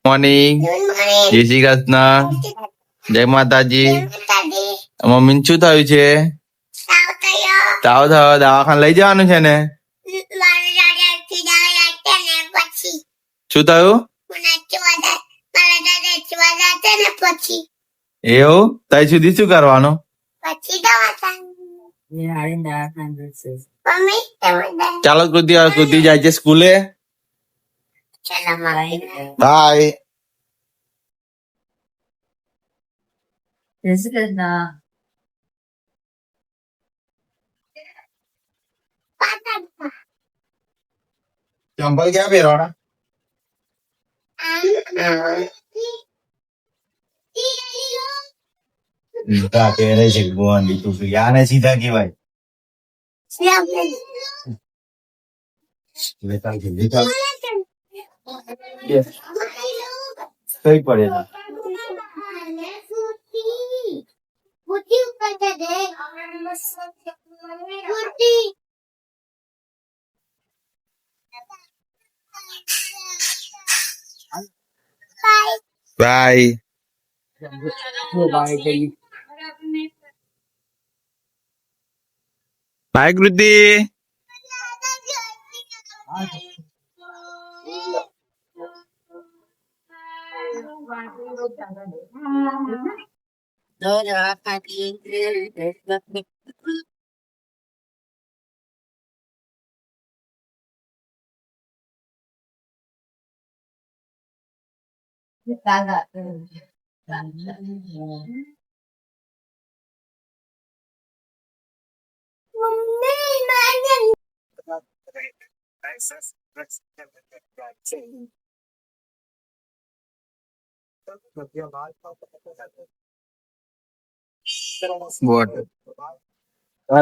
Morning. જય શ્રી કૃષ્ણ. જય માતાજી. મમ્મી શું થયું છે? તાવ થયો. દવાખાને લઈ જવાનું છે ને? શું થયું? એવું? ત્યાં સુધી શું કરવાનું? ચાલો કૃતિ જાય છે સ્કૂલે. બાય. ચંપલ ક્યાં પહેરવાના? પહેરે છે ભગવાન લીધું યાને સીધા કેવાય. કઈ પડે બાય. બાય કૃતિ.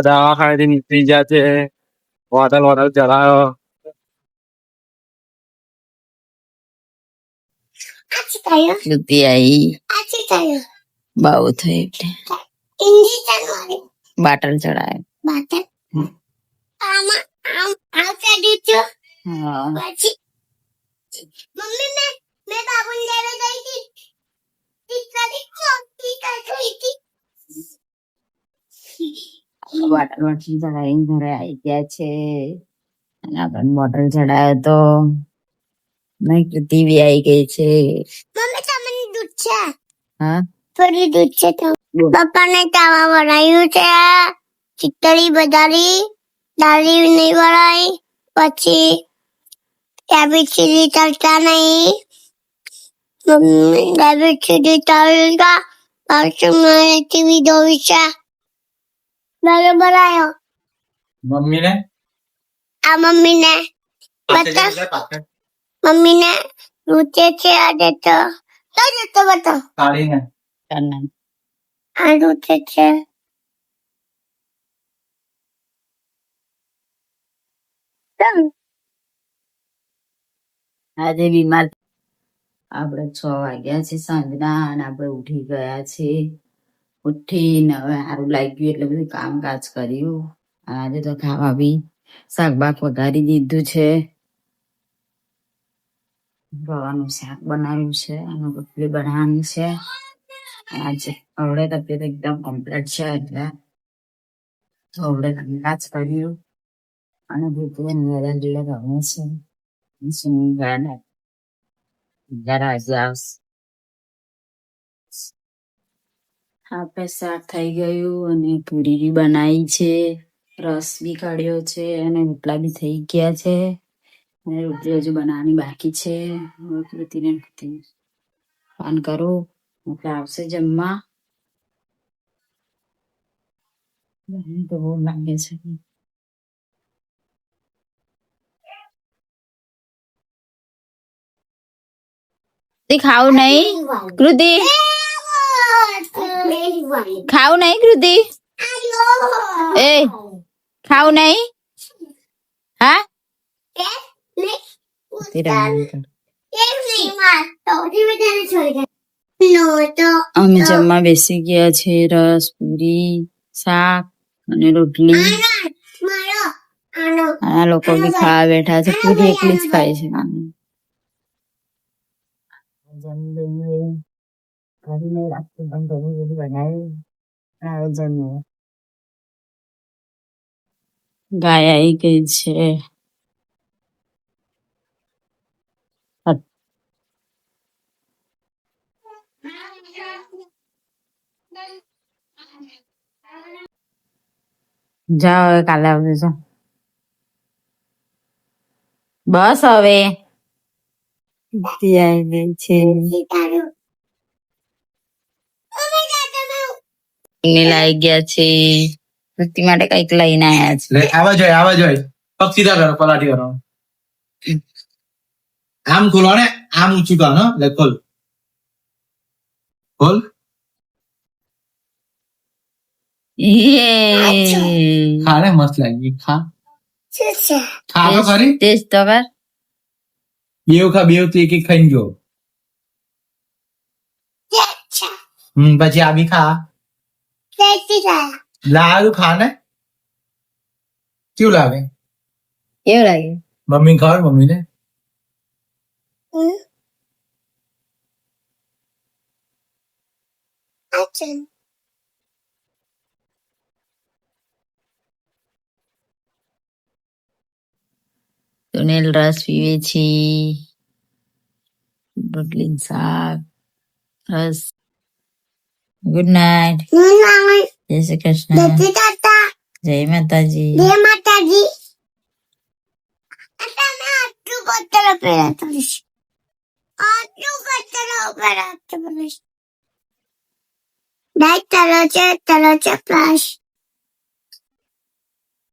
દવાખાનેથી નીકળી ગયા છે. હોટલ ચલાયો. કૃતિ આવી બહુ થઈ એટલે બાટલ ચડાય. બોટલ ચડાવી ઘરે આવી ગયા છે. અને આપણને બોટલ ચડાયો તો કૃતિ બી આવી ગઈ છે. દૂધ છે. હા થોડી દૂધ છે તો પપ્પાને ચાવા બનાવ્યું છે. ચિત્તરી બજારી દાળી નહીં વળાઈ. પછી એબીસીડી ચાલતા નહીં. એબીસીડી ચાલતા પાછું ટીવી જોવી છે. બરાબર આવ્યો મમ્મીને. આ મમ્મીને બતા મમ્મીને રૂચે છે આજે તો બતાવ કાઢીને આ રૂચે છે. આજે બીમાર. આપડે 6 વાગ્યા છે સાંજના અને આપડે ઉઠી ગયા છે. ઉઠીને હવે સારું લાગ્યું એટલે બધું કામકાજ કર્યું. આજે તો ખાવા બી શાકભાગ વઘારી દીધું છે. ગવાનું શાક બનાવ્યું છે અને રોટલી બનાવવાની છે. આજે હવડે તબિયત એકદમ કમ્પ્લીટ છે એટલે હવડે કામકાજ કર્યું અને ભૂતવેન જોડે ગમે છે. આપણે શાક થઈ ગયું અને પૂરી બી બનાવી છે. રસ બી કાઢ્યો છે અને રોટલા બી થઈ ગયા છે. અને રોટલી હજુ બનાવવાની બાકી છે. કૃતિને ફોન કરું એટલે આવશે જમવા. તો બહુ લાગે છે. ખાવું નહીં કૃતિ? ખાવું નહીં કૃતિ? એ ખાવું નહીં? હા અમે જમવા બેસી ગયા છે. રસ પૂરી શાક અને રોટલી. આ લોકો બી ખાવા બેઠા છે. પૂરી એકલી જ ખાય છે. જમી કરીને રાખતું પણ ઘણું બધું બનાવ્યું. હવે જમીએ. ગાય આવી ગઈ છે. જાઓ હવે કાલે આવજો. બસ હવે આવી ગઈ છે. લાઈ ગયા છે. વૃત્તિ માટે કઈક લઈને આયા છે. આવા જોઈએ પગ સીધા કરો પલાટી કરો આમ ખોલો ને આમ ઊંચું કરો લે ખોલ ખોલ ખાને મસ્ત લાગી ખા ખા તો ખરી ટેસ્ટ તો કર. બેવ ખા બેવ તો એક એક ખાઈને જો પછી આ બી ખા લાડુ ખા ને કેવું લાગે કેવું લાગે? મમ્મી ખબર મમ્મી ને સુનિલ રસ પીવે છે. રોટલી શાક રસ. Good night. જય શ્રી કૃષ્ણ. જય માતાજી. Dai, te lo c'è, flash.